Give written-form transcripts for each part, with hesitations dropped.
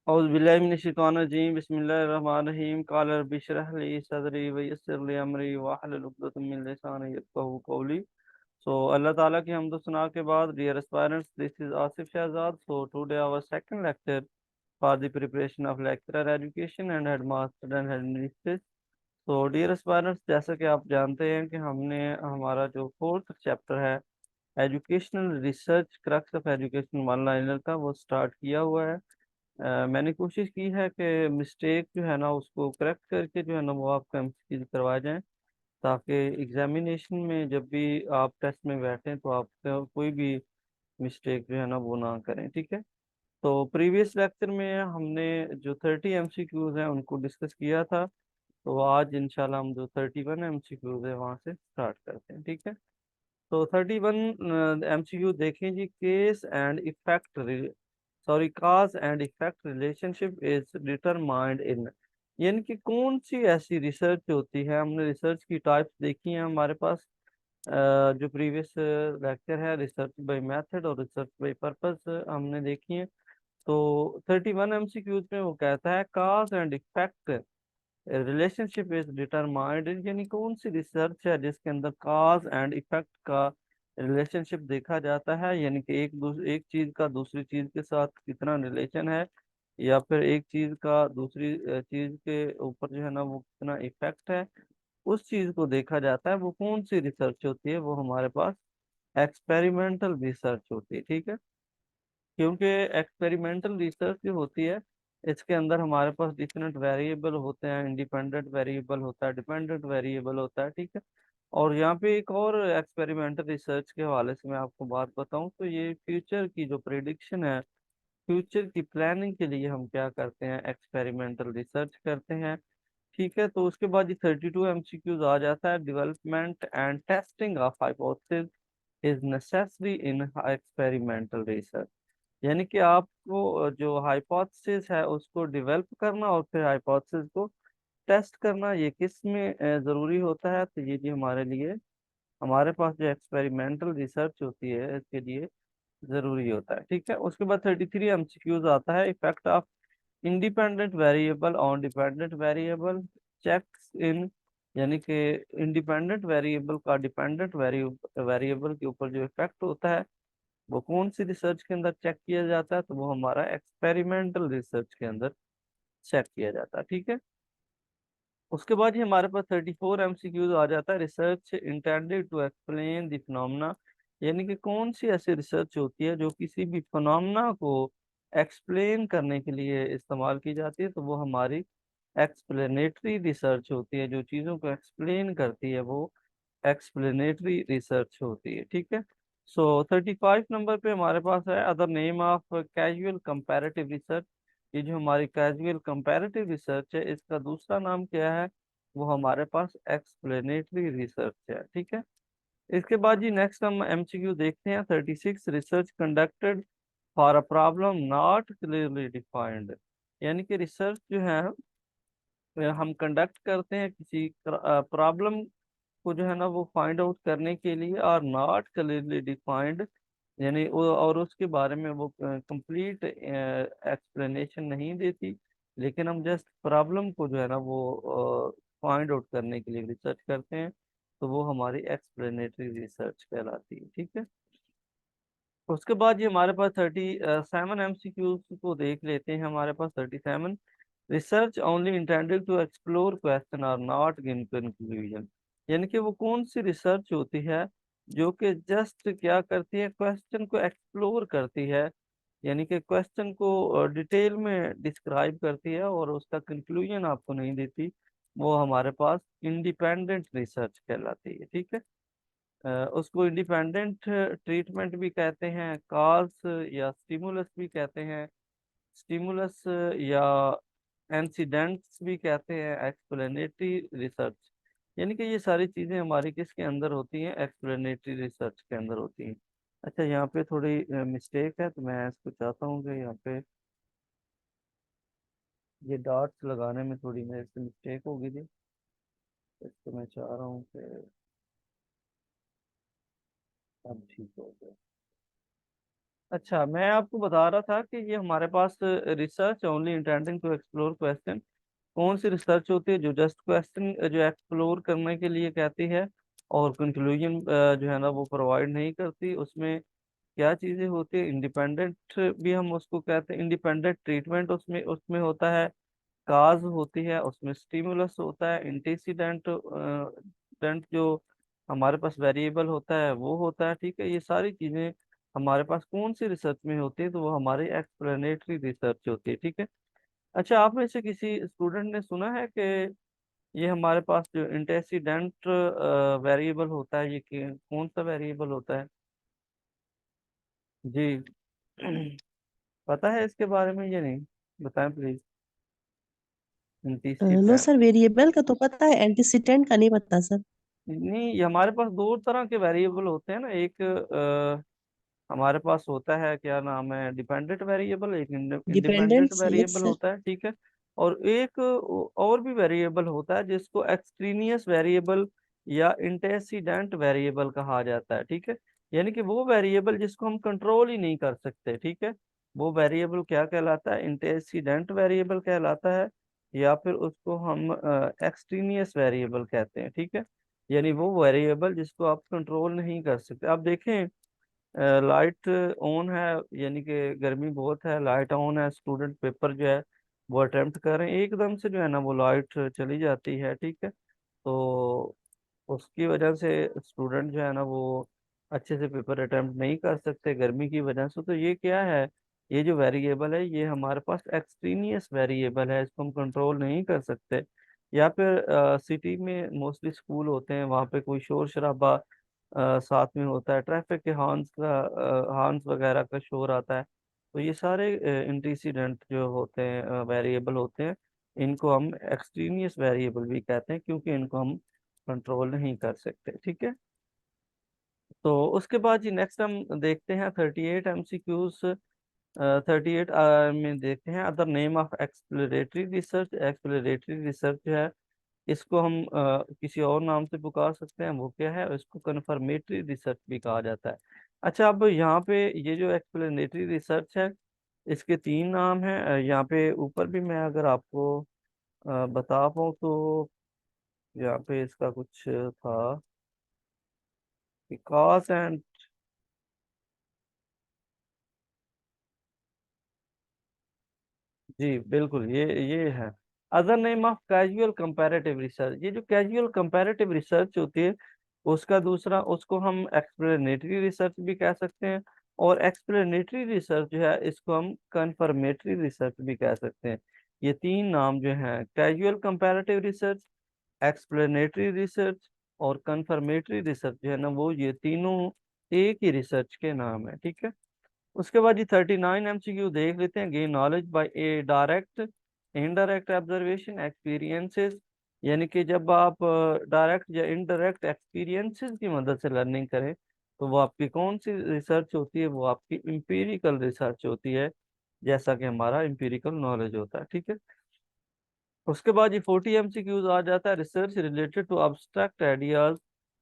औज़ुबिल्लाहिमिनश्शैतानिर्रजीम बिस्मिल्लाहिर्रहमानिर्रहीम क़ाल रब्बि इश्रह ली सदरी व यस्सिर ली अमरी वहलुल उक़दतम मिन लिसानी यफ़क़हू क़ौली। सो अल्लाह ताला की हम्द सना के बाद, dear aspirants, this is Asif Shahzad. So today our second lecture for the preparation of lecturer education and headmaster and headmistress. तो डियर एस्पायरेंट्स, जैसा कि आप जानते हैं कि हमने हमारा जो फोर्थ चैप्टर है educational research crux of education one liner का, वो स्टार्ट किया हुआ है। मैंने कोशिश की है कि मिस्टेक जो है ना उसको करेक्ट करके जो है ना वो आपको एमसीक्यू करवाए जाएं, ताकि एग्जामिनेशन में जब भी आप टेस्ट में बैठें तो आप कोई भी मिस्टेक जो है ना वो ना करें। ठीक है। तो प्रीवियस लेक्चर में हमने जो 30 एमसीक्यूज हैं उनको डिस्कस किया था। तो आज इंशाल्लाह हम जो 31 एमसीक्यूज है वहाँ से स्टार्ट करते हैं। ठीक है। तो 31 एमसीक्यू देखें जी। Case and effect, sorry, cause and effect relationship is determined in, यानी कि कौन सी ऐसी रिसर्च होती है। हमने रिसर्च की टाइप्स देखी हैं हमारे पास। जो प्रीवियस लेक्चर है रिसर्च बाय मेथड और रिसर्च बाय पर्पस हमने देखी है। तो 31 एमसीक्यूज में वो कहता है काज and effect relationship is determined, यानी कौन सी रिसर्च है जिसके अंदर काज एंड इफेक्ट का रिलेशनशिप देखा जाता है, यानी कि एक चीज का दूसरी चीज के साथ कितना रिलेशन है, या फिर एक चीज का दूसरी चीज के ऊपर जो है ना वो कितना इफेक्ट है, उस चीज को देखा जाता है। वो कौन सी रिसर्च होती है? वो हमारे पास एक्सपेरिमेंटल रिसर्च होती है। ठीक है। क्योंकि एक्सपेरिमेंटल रिसर्च जो होती है इसके अंदर हमारे पास डिफरेंट वेरिएबल होते हैं, इंडिपेंडेंट वेरिएबल होता है, डिपेंडेंट वेरिएबल होता है। ठीक है। और यहाँ पे एक और एक्सपेरिमेंटल रिसर्च के हवाले से मैं आपको बात बताऊं तो ये फ्यूचर की जो प्रिडिक्शन है, फ्यूचर की प्लानिंग के लिए हम क्या करते हैं, एक्सपेरिमेंटल रिसर्च करते हैं। ठीक है। तो उसके बाद ये 32 एमसीक्यूज आ जाता है। Development and testing of hypothesis is necessary in experimental research, यानी कि आपको जो हाइपोथेसिस है उसको डेवलप करना और फिर हाइपोथेसिस को टेस्ट करना, ये किस में ज़रूरी होता है? तो ये जी हमारे लिए, हमारे पास जो एक्सपेरिमेंटल रिसर्च होती है इसके लिए ज़रूरी होता है। ठीक है। उसके बाद 33 एमसीक्यूज आता है। Effect of independent variable on dependent variable checks इन, यानी कि इंडिपेंडेंट वेरिएबल का डिपेंडेंट वेरिएबल के ऊपर जो इफेक्ट होता है वो कौन सी रिसर्च के अंदर चेक किया जाता है? तो वो हमारा एक्सपेरिमेंटल रिसर्च के अंदर चेक किया जाता है। ठीक है। उसके बाद ही हमारे पास 34 एमसीक्यूज आ जाता है। Research intended to explain the phenomena, यानी कि कौन सी ऐसी रिसर्च होती है जो किसी भी फिनोमेना को एक्सप्लेन करने के लिए इस्तेमाल की जाती है। तो वो हमारी एक्सप्लेनेटरी रिसर्च होती है। जो चीज़ों को एक्सप्लेन करती है वो एक्सप्लेनेटरी रिसर्च होती है। ठीक है। सो 35 नंबर पे हमारे पास है other name of casual comparative research. ये जो हमारी कैजुअल कंपैरेटिव रिसर्च है इसका दूसरा नाम क्या है? वो हमारे पास एक्सप्लेनेटरी रिसर्च है। ठीक है। इसके बाद जी नेक्स्ट हम एमसीक्यू देखते हैं। 36 research conducted for a problem not clearly defined, यानी कि रिसर्च जो है हम कंडक्ट करते हैं किसी प्रॉब्लम को जो है ना वो फाइंड आउट करने के लिए, और नॉट क्लियरली डिफाइंड, यानी और उसके बारे में वो कंप्लीट एक्सप्लेनेशन नहीं देती, लेकिन हम जस्ट प्रॉब्लम को जो है ना वो फाइंड आउट करने के लिए रिसर्च करते हैं। तो वो हमारी एक्सप्लेनेटरी रिसर्च कहलाती है। ठीक है। उसके बाद ये हमारे पास 37 एमसीक्यूज को देख लेते हैं। हमारे पास 37, research only intended to explore question are not given conclusion, यानी कि वो कौन सी रिसर्च होती है जो कि जस्ट क्या करती है, क्वेश्चन को एक्सप्लोर करती है, यानी कि क्वेश्चन को डिटेल में डिस्क्राइब करती है और उसका कंक्लूजन आपको नहीं देती। वो हमारे पास इंडिपेंडेंट रिसर्च कहलाती है। ठीक है। उसको इंडिपेंडेंट ट्रीटमेंट भी कहते हैं, काज या स्टिमुलस भी कहते हैं, स्टिमुलस या इंसिडेंट्स भी कहते हैं, एक्सप्लेनेटरी रिसर्च, यानी कि ये सारी चीज़ें हमारी किसके अंदर होती हैं, एक्सप्लेनेटरी रिसर्च के अंदर होती हैं। अच्छा, यहाँ पे थोड़ी मिस्टेक है तो मैं इसको चाहता हूँ कि यहाँ पे ये डॉट्स लगाने में थोड़ी मेरे से मिस्टेक हो गई थी। इसको मैं चाह रहा हूँ कि अब ठीक हो जाए। अच्छा, मैं आपको बता रहा था कि ये हमारे पास research only intending to explore question, कौन सी रिसर्च होती है जो जस्ट क्वेश्चन जो एक्सप्लोर करने के लिए कहती है और कंक्लूजन जो है ना वो प्रोवाइड नहीं करती। उसमें क्या चीजें होती है, इंडिपेंडेंट भी हम उसको कहते हैं, इंडिपेंडेंट ट्रीटमेंट उसमें उसमें होता है, काज होती है, उसमें स्टिमुलस होता है, एंटीसीडेंट डेंट जो हमारे पास वेरिएबल होता है वो होता है। ठीक है, ये सारी चीजें हमारे पास कौन सी रिसर्च में होती है, तो वो हमारी एक्सप्लेनेटरी रिसर्च होती है। ठीक है। अच्छा, आप में से किसी स्टूडेंट ने सुना है कि ये हमारे पास जो एंटीसीडेंट वेरिएबल होता है, ये कौन सा वेरिएबल होता है? जी। पता है इसके बारे में ये नहीं? बताएं please. No antecedent. Sir, variable का तो पता है, एंटीसीडेंट का नहीं पता सर। नहीं, ये हमारे पास दो तरह के वेरिएबल होते हैं ना, एक हमारे पास होता है, क्या नाम है, डिपेंडेंट वेरिएबल, एक इंडिपेंडेंट डिपेंडेंट से, यस वेरिएबल सर। होता है। ठीक है। और एक और भी वेरिएबल होता है जिसको एक्सट्रीनियस वेरिएबल या इंटेसिडेंट वेरिएबल कहा जाता है। ठीक है। यानी कि वो वेरिएबल जिसको हम कंट्रोल ही नहीं कर सकते। ठीक है। वो वेरिएबल क्या कहलाता है? इंटेसिडेंट वेरिएबल कहलाता है, या फिर उसको हम एक्सट्रीनियस वेरिएबल कहते हैं। ठीक है। यानी वो वेरिएबल जिसको आप कंट्रोल नहीं कर सकते। आप देखें, लाइट ऑन है, यानी कि गर्मी बहुत है, लाइट ऑन है, स्टूडेंट पेपर जो है वो अटेम्प्ट कर रहे हैं, एकदम से जो है ना वो लाइट चली जाती है। ठीक है। तो उसकी वजह से स्टूडेंट जो है ना वो अच्छे से पेपर अटेम्प्ट नहीं कर सकते गर्मी की वजह से। तो ये क्या है, ये जो वेरिएबल है ये हमारे पास एक्सट्रीनियस वेरिएबल है, इसको हम कंट्रोल नहीं कर सकते। या फिर सिटी में मोस्टली स्कूल होते हैं, वहाँ पे कोई शोर शराबा साथ में होता है, ट्रैफिक के हॉर्न्स वगैरह का शोर आता है। तो ये सारे इंटीसीडेंट जो होते हैं, वेरिएबल होते हैं, इनको हम एक्सट्रीनियस वेरिएबल भी कहते हैं, क्योंकि इनको हम कंट्रोल नहीं कर सकते। ठीक है। तो उसके बाद जी नेक्स्ट हम देखते हैं 38 MCQs। 38 में देखते हैं other name of exploratory research. Exploratory research जो है इसको हम किसी और नाम से पुकार सकते हैं, वो क्या है, इसको कन्फर्मेटरी रिसर्च भी कहा जाता है। अच्छा, अब यहाँ पे ये जो एक्सप्लेनेटरी रिसर्च है इसके तीन नाम हैं। यहाँ पे ऊपर भी मैं अगर आपको बता पाऊँ तो यहाँ पे इसका कुछ था कि कॉज एंड, जी बिल्कुल, ये है other name of casual comparative research. ये जो कैजुअल कंपैरेटिव रिसर्च होती है उसका दूसरा, उसको हम एक्सप्लेनेटरी रिसर्च भी कह सकते हैं, और एक्सप्लेनेटरी रिसर्च जो है इसको हम कंफर्मेटरी रिसर्च भी कह सकते हैं। ये तीन नाम जो हैं, casual comparative research, explanatory research और कंफर्मेटरी रिसर्च जो है ना, वो ये तीनों एक ही रिसर्च के नाम है। ठीक है। उसके बाद ये 39 MCQ देख लेते हैं। Gain knowledge by A direct indirect observation experiences. यानी कि जब आप डायरेक्ट या इनडायरेक्ट एक्सपीरियंसेस की मदद से लर्निंग करें तो वो आपकी कौन सी रिसर्च होती है? वो आपकी इंपीरिकल रिसर्च होती है, जैसा कि हमारा इंपीरिकल नॉलेज होता है। ठीक है। उसके बाद ये 40 MCQs आ जाता है, research related to abstract ideas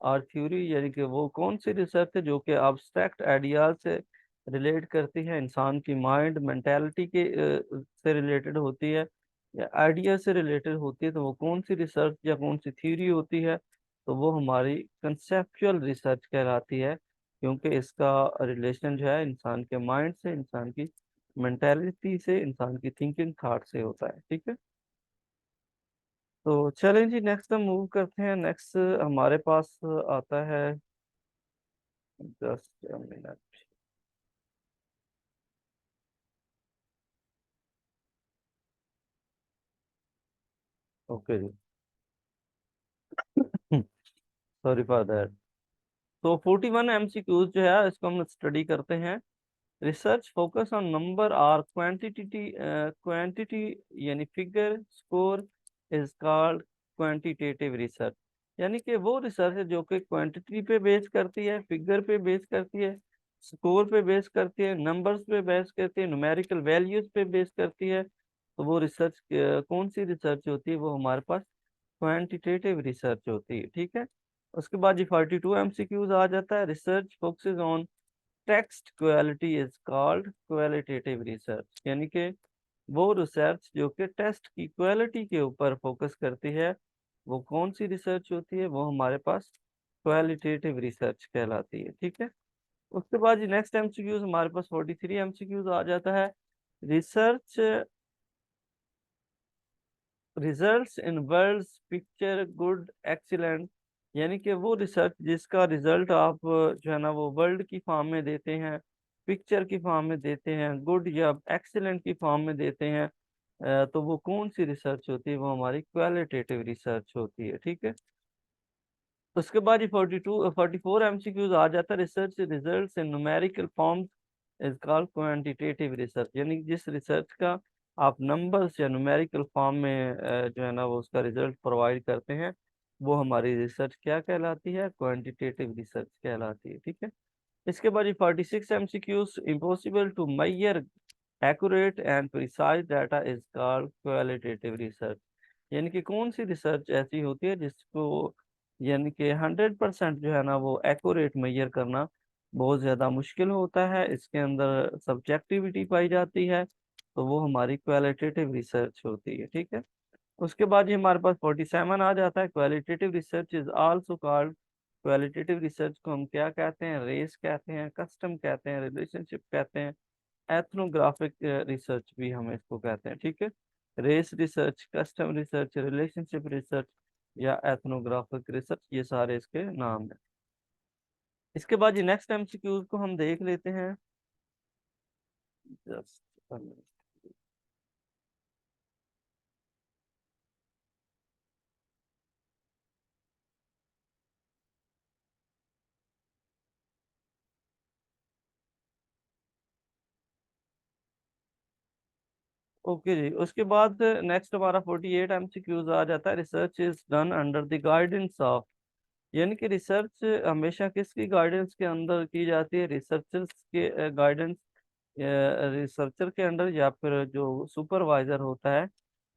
और थ्योरी। यानी कि वो कौन सी रिसर्च है जो कि अब्स्ट्रैक्ट आइडियाज से रिलेट करती है, इंसान की माइंड मेंटालिटी के से रिलेटेड होती है, या आइडिया से रिलेटेड होती है, तो वो कौन सी रिसर्च या कौन सी थ्योरी होती है? तो वो हमारी कंसेप्चुअल रिसर्च कहलाती है, क्योंकि इसका रिलेशन जो है इंसान के माइंड से, इंसान की मेंटालिटी से, इंसान की थिंकिंग थॉट से होता है। ठीक है। तो चलें जी, नेक्स्ट हम मूव करते हैं। नेक्स्ट हमारे पास आता है, जस्ट मिनट। ओके जी। Sorry for that. तो 41 MCQs जो है इसको हम स्टडी करते हैं। रिसर्च फोकस ऑन नंबर और क्वांटिटी, यानी figure score is called quantitative research. यानी कि वो रिसर्च है जो कि क्वांटिटी पे बेस करती है, फिगर पे बेस करती है, स्कोर पे बेस करती है, नंबर्स पे बेस करती है, न्यूमेरिकल वैल्यूज पे बेस करती है। तो वो रिसर्च कौन सी रिसर्च होती है? वो हमारे पास क्वांटिटेटिव रिसर्च होती है। ठीक है। उसके बाद ये 42 MCQs आ जाता है। Research focuses on text quality is called qualitative research, यानी कि वो रिसर्च जो कि टेस्ट की क्वालिटी के ऊपर फोकस करती है, वो कौन सी रिसर्च होती है? वो हमारे पास क्वालिटेटिव रिसर्च कहलाती है। ठीक है, उसके बाद जी नेक्स्ट एमसीक्यूज हमारे पास 43 एमसीक्यूज आ जाता है। Research results in worlds picture good excellent, यानी कि वो रिसर्च जिसका रिजल्ट आप जो है ना वो वर्ल्ड की फॉर्म में देते हैं, पिक्चर की फॉर्म में देते हैं, गुड या एक्सीलेंट की फॉर्म में देते हैं, तो वो कौन सी रिसर्च होती है? वो हमारी क्वालिटेटिव रिसर्च होती है। ठीक है, उसके बाद ये 44 एमसीक्यूज आ जाता है। Research results in numerical forms is called quantitative research, यानी कि जिस रिसर्च का आप नंबर्स या न्यूमेरिकल फॉर्म में जो है ना वो उसका रिजल्ट प्रोवाइड करते हैं, वो हमारी रिसर्च क्या कहलाती है? क्वांटिटेटिव रिसर्च कहलाती है। ठीक है, इसके बाद ये 46 MCQs, impossible to measure accurate and precise data is called qualitative research, यानी कि कौन सी रिसर्च ऐसी होती है जिसको यानी कि 100% जो है ना वो एक्यूरेट मेजर करना बहुत ज़्यादा मुश्किल होता है, इसके अंदर सब्जेक्टिविटी पाई जाती है, तो वो हमारी क्वालिटेटिव रिसर्च होती है। ठीक है, उसके बाद ये हमारे पास 47 आ जाता है। Qualitative research is also called, qualitative research को हम क्या कहते हैं? रेस कहते हैं, कस्टम कहते हैं, रिलेशनशिप कहते हैं, एथनोग्राफिक रिसर्च भी हम इसको कहते हैं। ठीक है, race research, custom research, relationship research या एथनोग्राफिक रिसर्च, ये सारे इसके नाम हैं। इसके बाद ये नेक्स्ट एमसीक्यूज को हम देख लेते हैं। जस्ट ओके जी, उसके बाद नेक्स्ट हमारा 48 एमसीक्यूज आ जाता है। Research is done under the guidance of, यानी कि रिसर्च हमेशा किसकी गाइडेंस के अंदर की जाती है? रिसर्चर्स के गाइडेंस, रिसर्चर के अंडर, या फिर जो सुपरवाइजर होता है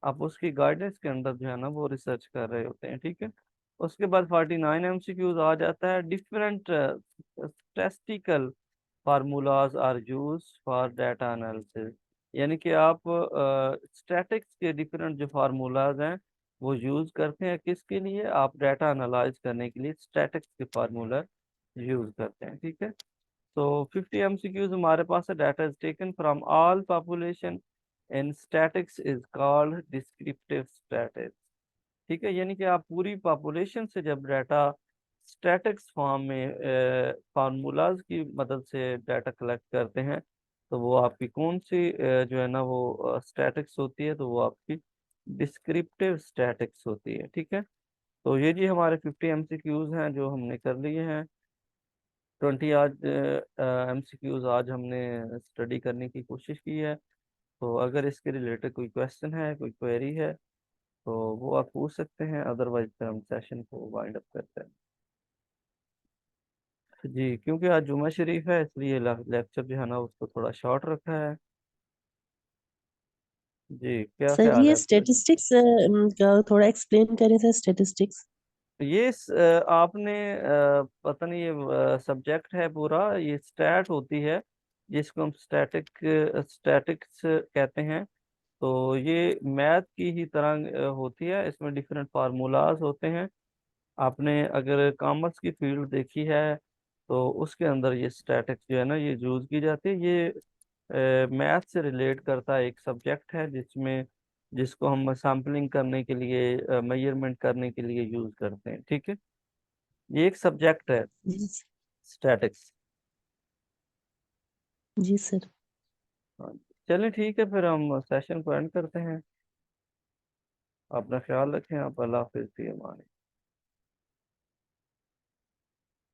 आप उसकी गाइडेंस के अंदर जो है ना वो रिसर्च कर रहे होते हैं। ठीक है, उसके बाद 49 एमसीक्यूज आ जाता है। Different statistical formulas are use for data analysis, यानी कि आप स्टैटिक्स के डिफरेंट जो फार्मूलाज हैं वो यूज करते हैं किसके लिए? आप डाटा एनालाइज करने के लिए स्टैटिक्स के फार्मूला यूज करते हैं। ठीक है, तो 50 एमसीक्यूज हमारे पास है। Data is taken from all population in statics is called descriptive statics. ठीक है, यानी कि आप पूरी पॉपुलेशन से जब डाटा स्टैटिक्स फॉर्म में फार्मूलाज की मदद से डाटा कलेक्ट करते हैं, तो वो आपकी कौन सी जो है ना वो स्टैटिक्स होती है? तो वो आपकी डिस्क्रिप्टिव स्टैटिक्स होती है। ठीक है, तो ये जी हमारे 50 एमसीक्यूज हैं जो हमने कर लिए हैं। 20 आज एमसीक्यूज आज हमने स्टडी करने की कोशिश की है। तो अगर इसके रिलेटेड कोई क्वेश्चन है, कोई क्वेरी है, तो वो आप पूछ सकते हैं, अदरवाइज फिर हम सेशन को वाइंड अप करते हैं। जी, क्योंकि आज जुमा शरीफ है इसलिए लेक्चर जो है ना उसको थोड़ा शॉर्ट रखा है। जी, क्या सर ख्याल है ये आपका? स्टेटिस्टिक्स का थोड़ा एक्सप्लेन करें सर, स्टेटिस्टिक्स। ये आपने पता नहीं, ये सब्जेक्ट है पूरा, ये स्टैट होती है जिसको हम स्टैटिक्स कहते हैं। तो ये मैथ की ही तरह होती है, इसमें डिफरेंट फार्मूलाज होते हैं। आपने अगर कॉमर्स की फील्ड देखी है तो उसके अंदर ये स्टैटिक्स जो है ना ये यूज की जाती है। ये मैथ से रिलेट करता है, एक सब्जेक्ट है जिसमें जिसको हम सैम्पलिंग करने के लिए, मेजरमेंट करने के लिए यूज करते हैं। ठीक है, ये एक सब्जेक्ट है जी स्टैटिक्स। जी सर। चलिए ठीक है, फिर हम सेशन को एंड करते हैं। अपना ख्याल रखें आप। अल्लाह हाफिज़, फिर हमारे